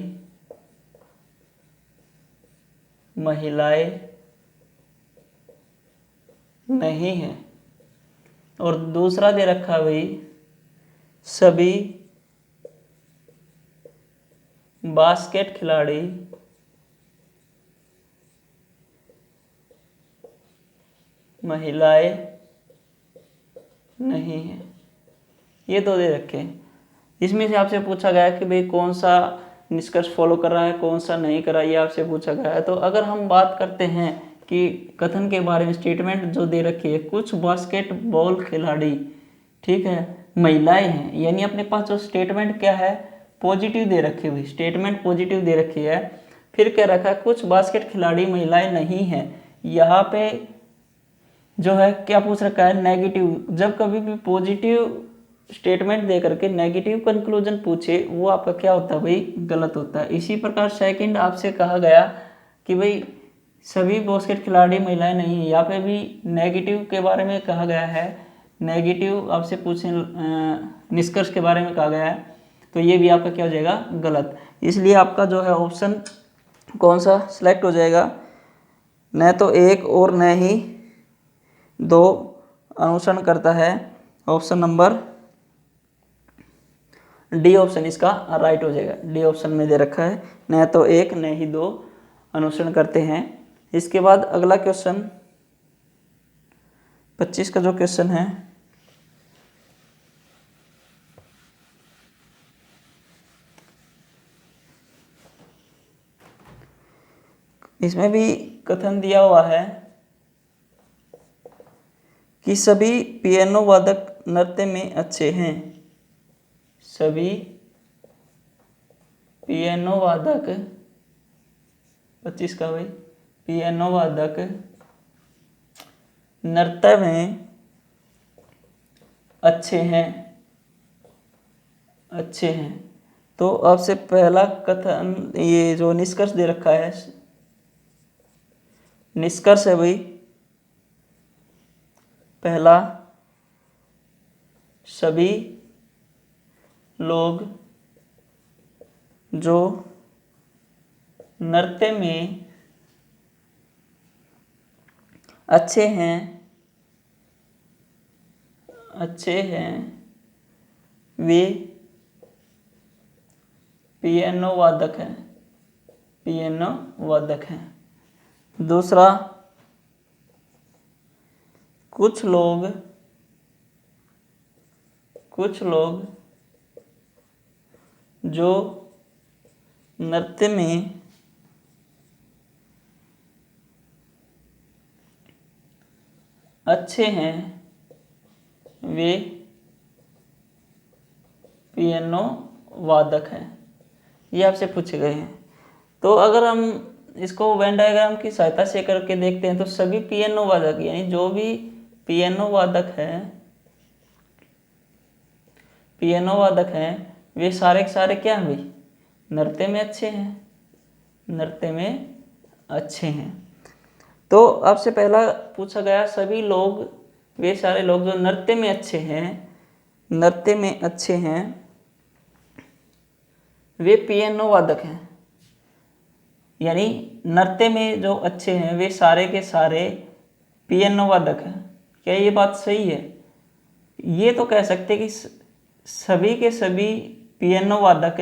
महिलाएं नहीं हैं। और दूसरा दे रखा है भाई सभी बास्केट खिलाड़ी महिलाएं नहीं हैं। ये दो दे रखे हैं। इसमें से आपसे पूछा गया कि भाई कौन सा निष्कर्ष फॉलो कर रहा है, कौन सा नहीं कर रहा है, ये आपसे पूछा गया है। तो अगर हम बात करते हैं कि कथन के बारे में, स्टेटमेंट जो दे रखी है कुछ बास्केटबॉल खिलाड़ी, ठीक है, महिलाएं हैं, यानी अपने पास जो स्टेटमेंट क्या है, पॉजिटिव दे रखी हुई, स्टेटमेंट पॉजिटिव दे रखी है। फिर क्या रखा है? कुछ बास्केट खिलाड़ी महिलाएं नहीं हैं। यहाँ पे जो है क्या पूछ रखा है? नेगेटिव। जब कभी भी पॉजिटिव स्टेटमेंट दे करके नेगेटिव कंक्लूजन पूछे वो आपका क्या होता है भाई? गलत होता है। इसी प्रकार सेकंड आपसे कहा गया कि भाई सभी बास्केट खिलाड़ी महिलाएं नहीं है, यहाँ पे भी नेगेटिव के बारे में कहा गया है। नेगेटिव आपसे पूछे निष्कर्ष के बारे में कहा गया है, तो ये भी आपका क्या हो जाएगा? गलत। इसलिए आपका जो है ऑप्शन कौन सा सिलेक्ट हो जाएगा? न तो एक और न ही दो अनुसरण करता है। ऑप्शन नंबर डी ऑप्शन इसका राइट हो जाएगा। डी ऑप्शन में दे रखा है न तो एक न ही दो अनुसरण करते हैं। इसके बाद अगला क्वेश्चन 25 का जो क्वेश्चन है, इसमें भी कथन दिया हुआ है कि सभी पियानो वादक नृत्य में अच्छे हैं। सभी पियानो वादक 25 का भाई पियानो वादक नृत्य में अच्छे हैं। अच्छे हैं। तो आपसे पहला कथन, ये जो निष्कर्ष दे रखा है, निष्कर्ष है भाई पहला, सभी लोग जो नृत्य में अच्छे हैं, वे पियानो वादक हैं। पियानो वादक हैं। दूसरा, कुछ लोग जो नृत्य में अच्छे हैं, वे पियानो वादक हैं। ये आपसे पूछे गए हैं। तो अगर हम इसको वेन डायग्राम की सहायता से करके देखते हैं तो सभी पियानो वादक, यानी जो भी पियानो वादक हैं, वे सारे के सारे क्या हैं भाई? नृत्य में अच्छे हैं। नृत्य में अच्छे हैं। तो आपसे पहला पूछा गया सभी लोग, वे सारे लोग जो नृत्य में अच्छे हैं, वे पियानो वादक हैं। यानी नृत्य में जो अच्छे हैं वे सारे के सारे पियानो वादक हैं। क्या ये बात सही है? ये तो कह सकते कि सभी के सभी पियानो वादक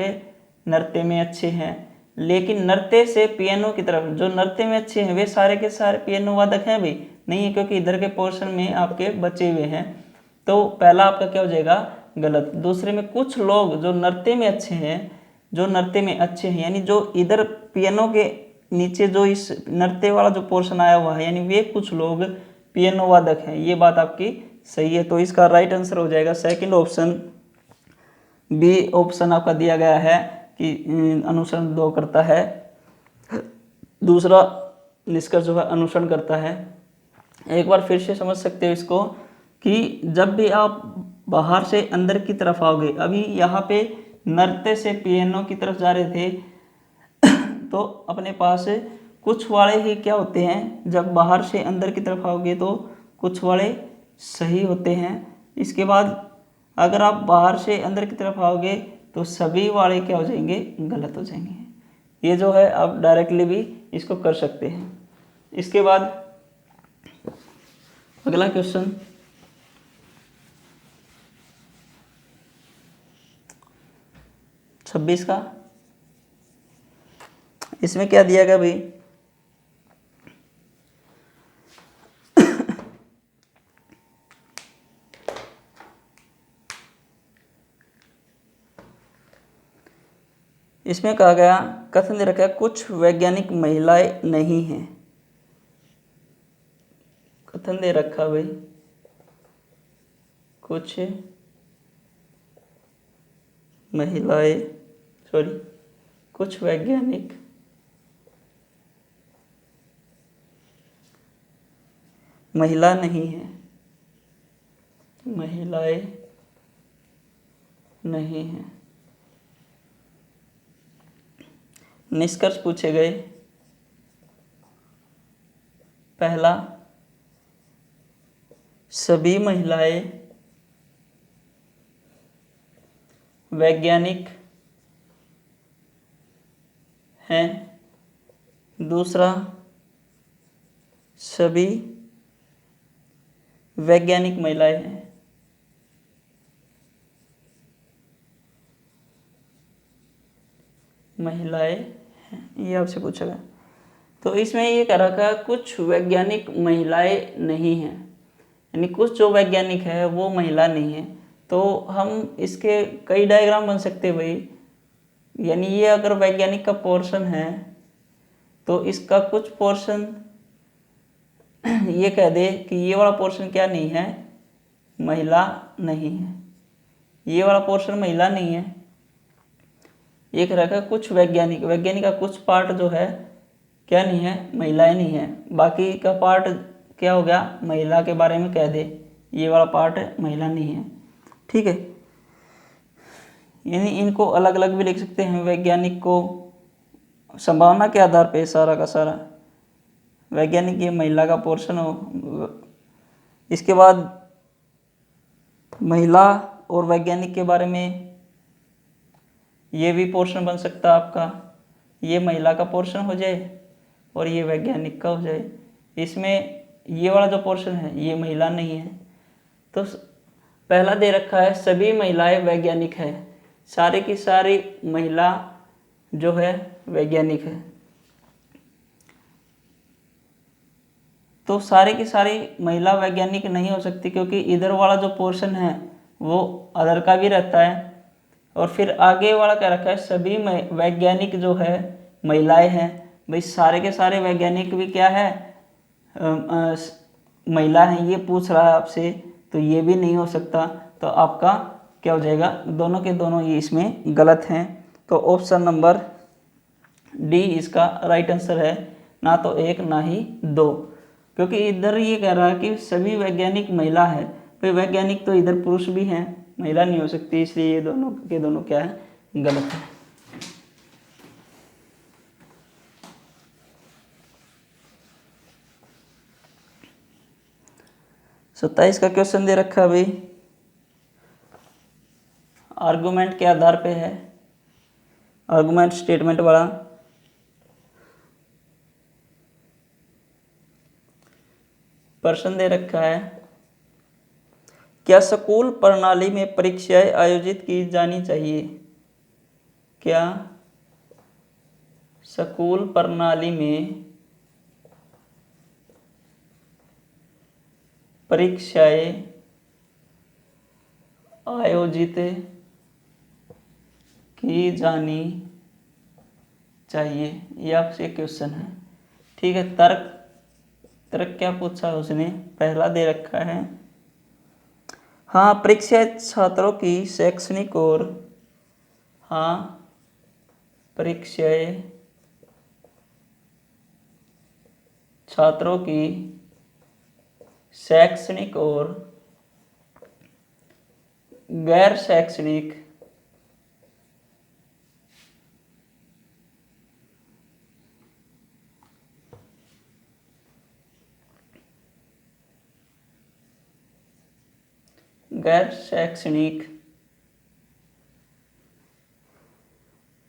नृत्य में अच्छे हैं, लेकिन नृत्य से पियानो की तरफ जो नृत्य में अच्छे हैं वे सारे के सारे पियानो वादक हैं भी नहीं है, क्योंकि इधर के पोर्शन में आपके बचे हुए हैं। तो पहला आपका क्या हो जाएगा? गलत। दूसरे में कुछ लोग जो नृत्य में अच्छे हैं, जो नृत्य में अच्छे हैं, यानी जो इधर पियानो के नीचे जो इस नृत्य वाला जो पोर्शन आया हुआ है, यानी वे कुछ लोग पियानो वादक हैं। ये बात आपकी सही है। तो इसका राइट आंसर हो जाएगा सेकंड ऑप्शन, बी ऑप्शन आपका दिया गया है कि अनुसरण दो करता है, दूसरा निष्कर्ष जो है अनुसरण करता है। एक बार फिर से समझ सकते हो इसको कि जब भी आप बाहर से अंदर की तरफ आओगे, अभी यहाँ पे नृत्य से पियानो की तरफ जा रहे थे तो अपने पास कुछ वाले ही क्या होते हैं, जब बाहर से अंदर की तरफ आओगे तो कुछ वाले सही होते हैं। इसके बाद अगर आप बाहर से अंदर की तरफ आओगे तो सभी वाले क्या हो जाएंगे, गलत हो जाएंगे। ये जो है आप डायरेक्टली भी इसको कर सकते हैं। इसके बाद अगला क्वेश्चन, छब्बीस का, इसमें क्या दिया गया भाई, इसमें कहा गया, कथन दे रखा है कुछ वैज्ञानिक महिलाएं नहीं हैं। कथन दे रखा भाई कुछ महिलाएं, सॉरी कुछ वैज्ञानिक महिला नहीं है, महिलाएं नहीं हैं। निष्कर्ष पूछे गए, पहला, सभी महिलाएं वैज्ञानिक हैं। दूसरा, सभी वैज्ञानिक महिलाएं हैं। महिलाएं हैं, ये आपसे पूछा गया। तो इसमें ये कह रखा है कुछ वैज्ञानिक महिलाएं नहीं हैं, यानी कुछ जो वैज्ञानिक है वो महिला नहीं है। तो हम इसके कई डायग्राम बन सकते हैं भाई, यानी ये अगर वैज्ञानिक का पोर्शन है तो इसका कुछ पोर्शन ये कह दे कि ये वाला पोर्शन क्या नहीं है, महिला नहीं है, ये वाला पोर्शन महिला नहीं है। एक रखा कुछ वैज्ञानिक, वैज्ञानिक का कुछ पार्ट जो है क्या नहीं है, महिलाएं नहीं है, बाकी का पार्ट क्या हो गया, महिला के बारे में कह दे, ये वाला पार्ट महिला नहीं है। ठीक है, यानी इनको अलग अलग भी लिख सकते हैं। वैज्ञानिक को संभावना के आधार पे सारा का सारा वैज्ञानिक ये महिला का पोर्शन हो। इसके बाद महिला और वैज्ञानिक के बारे में ये भी पोर्शन बन सकता है आपका, ये महिला का पोर्शन हो जाए और ये वैज्ञानिक का हो जाए। इसमें ये वाला जो पोर्शन है ये महिला नहीं है। तो पहला दे रखा है सभी महिलाएं वैज्ञानिक है, सारी की सारी महिला जो है वैज्ञानिक है। तो सारी की सारी महिला वैज्ञानिक नहीं हो सकती, क्योंकि इधर वाला जो पोर्शन है वो अदर का भी रहता है। और फिर आगे वाला क्या रखा है, सभी वैज्ञानिक जो है महिलाएं हैं। भाई सारे के सारे वैज्ञानिक भी क्या है, महिला हैं, ये पूछ रहा है आपसे, तो ये भी नहीं हो सकता। तो आपका क्या हो जाएगा, दोनों के दोनों ये इसमें गलत हैं। तो ऑप्शन नंबर डी इसका राइट आंसर है, ना तो एक ना ही दो, क्योंकि इधर ये कह रहा है कि सभी वैज्ञानिक महिला है। भाई वैज्ञानिक तो इधर पुरुष भी हैं, महिला नहीं हो सकती, इसलिए ये दोनों के दोनों क्या है, गलत है। सत्ताईस का क्वेश्चन दे रखा है भाई, आर्गुमेंट के आधार पे है, आर्गुमेंट स्टेटमेंट वाला। प्रश्न दे रखा है, क्या स्कूल प्रणाली में परीक्षाएं आयोजित की जानी चाहिए? क्या स्कूल प्रणाली में परीक्षाएं आयोजित की जानी चाहिए, ये आपसे क्वेश्चन है। ठीक है, तर्क तर्क क्या पूछा है उसने, पहला दे रखा है, हाँ परीक्षा छात्रों की शैक्षणिक और, हाँ परीक्षाएं छात्रों की शैक्षणिक और गैर शैक्षणिक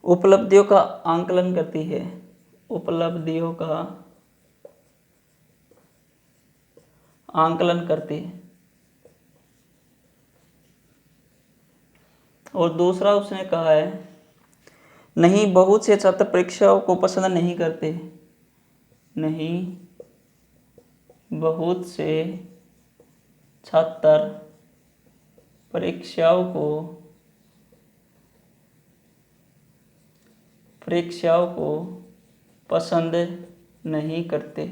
उपलब्धियों का आंकलन करती है, उपलब्धियों का आंकलन करती है। और दूसरा उसने कहा है, नहीं बहुत से छात्र परीक्षाओं को पसंद नहीं करते, नहीं बहुत से छात्र परीक्षाओं को पसंद नहीं करते।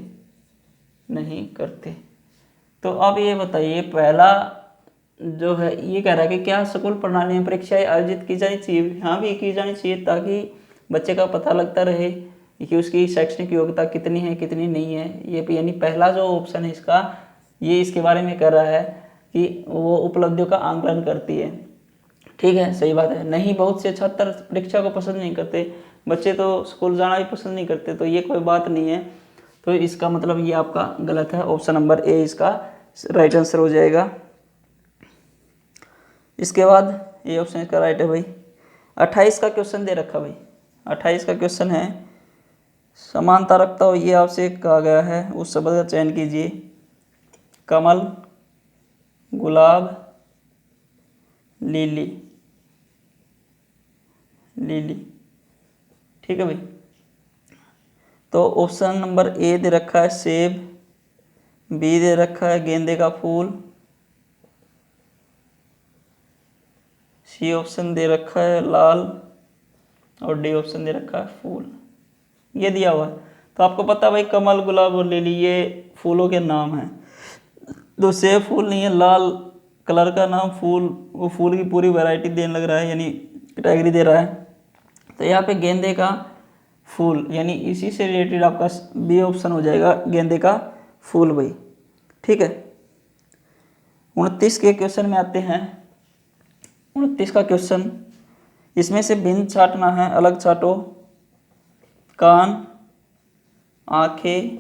तो अब ये बताइए, पहला जो है ये कह रहा है कि क्या स्कूल प्रणाली में परीक्षाएं आयोजित की जानी चाहिए? हाँ भी की जानी चाहिए, ताकि बच्चे का पता लगता रहे कि उसकी शैक्षणिक योग्यता कितनी है कितनी नहीं है। ये यानी पहला जो ऑप्शन है इसका, ये इसके बारे में कर रहा है कि वो उपलब्धियों का आंकलन करती है। ठीक है, सही बात है। नहीं बहुत से छात्र परीक्षा को पसंद नहीं करते, बच्चे तो स्कूल जाना भी पसंद नहीं करते, तो ये कोई बात नहीं है। तो इसका मतलब ये आपका गलत है, ऑप्शन नंबर ए इसका राइट आंसर हो जाएगा। इसके बाद ये ऑप्शन इसका राइट है भाई। 28 का क्वेश्चन दे रखा भाई, 28 का क्वेश्चन है, समानता रखता हो ये आपसे कहा गया है, उस शब्द का चयन कीजिए। कमल, गुलाब, लिली, ठीक है भाई। तो ऑप्शन नंबर ए दे रखा है सेब, बी दे रखा है गेंदे का फूल, सी ऑप्शन दे रखा है लाल, और डी ऑप्शन दे रखा है फूल। ये दिया हुआ है, तो आपको पता भाई कमल, गुलाब और लिली ये फूलों के नाम हैं। तो सेब फूल नहीं है, लाल कलर का नाम फूल, वो फूल की पूरी वैरायटी देने लग रहा है, यानी कैटेगरी दे रहा है। तो यहाँ पे गेंदे का फूल, यानी इसी से रिलेटेड आपका बी ऑप्शन हो जाएगा, गेंदे का फूल भाई। ठीक है, 29 के क्वेश्चन में आते हैं। 29 का क्वेश्चन, इसमें से भिन्न छांटना है, अलग छांटो। कान, आंखें,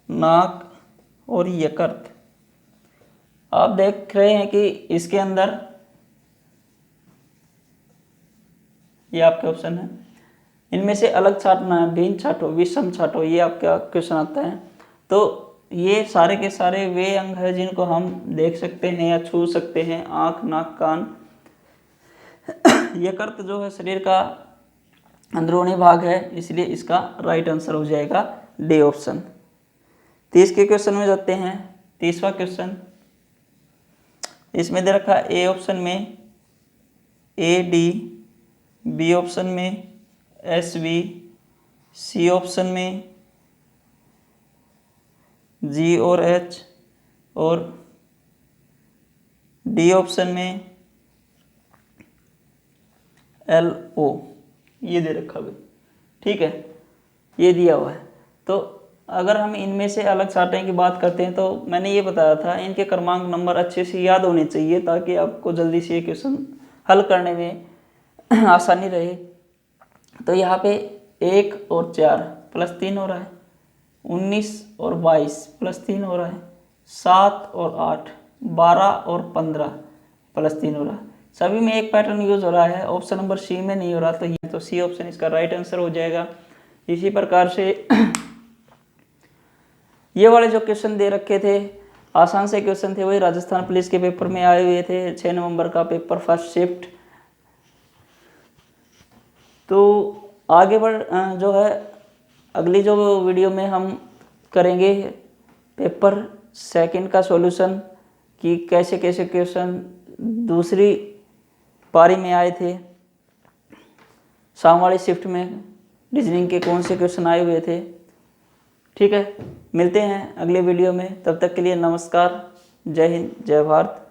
नाक और यकृत। आप देख रहे हैं कि इसके अंदर ये आपके ऑप्शन है, इनमें से अलग छांटना है, भिन्न छांटो, विषम छांटो, ये आपका क्वेश्चन आता है। तो ये सारे के सारे वे अंग हैं जिनको हम देख सकते हैं या छू सकते हैं, आँख, नाक, कान। यकृत जो है शरीर का अंदरूनी भाग है, इसलिए इसका राइट आंसर हो जाएगा डी ऑप्शन। 30 के क्वेश्चन में जाते हैं। 30वां क्वेश्चन, इसमें दे रखा है ए ऑप्शन में ए डी, बी ऑप्शन में एस वी, सी ऑप्शन में जी और एच, और डी ऑप्शन में एल ओ। ये दे रखा भाई, ठीक है, ये दिया हुआ है। तो अगर हम इनमें से अलग छांटने की बात करते हैं, तो मैंने ये बताया था इनके क्रमांक नंबर अच्छे से याद होने चाहिए, ताकि आपको जल्दी से ये क्वेश्चन हल करने में आसानी रहे। तो यहाँ पे 1 और 4 प्लस 3 हो रहा है, 19 और 22 प्लस 3 हो रहा है, 7 और 8, 12 और 15 प्लस 3 हो रहा है। सभी में एक पैटर्न यूज हो रहा है, ऑप्शन नंबर सी में नहीं हो रहा, तो ये तो सी ऑप्शन इसका राइट आंसर हो जाएगा। इसी प्रकार से ये वाले जो क्वेश्चन दे रखे थे, आसान से क्वेश्चन थे, वही राजस्थान पुलिस के पेपर में आए हुए थे, 6 नवंबर का पेपर, फर्स्ट शिफ्ट। तो आगे बढ़ जो है अगली जो वीडियो में हम करेंगे पेपर सेकंड का सॉल्यूशन, कि कैसे कैसे क्वेश्चन दूसरी पारी में आए थे। शाम वाली शिफ्ट में रीजनिंग के कौन से क्वेश्चन आए हुए थे। ठीक है, मिलते हैं अगले वीडियो में, तब तक के लिए नमस्कार, जय हिंद, जय भारत।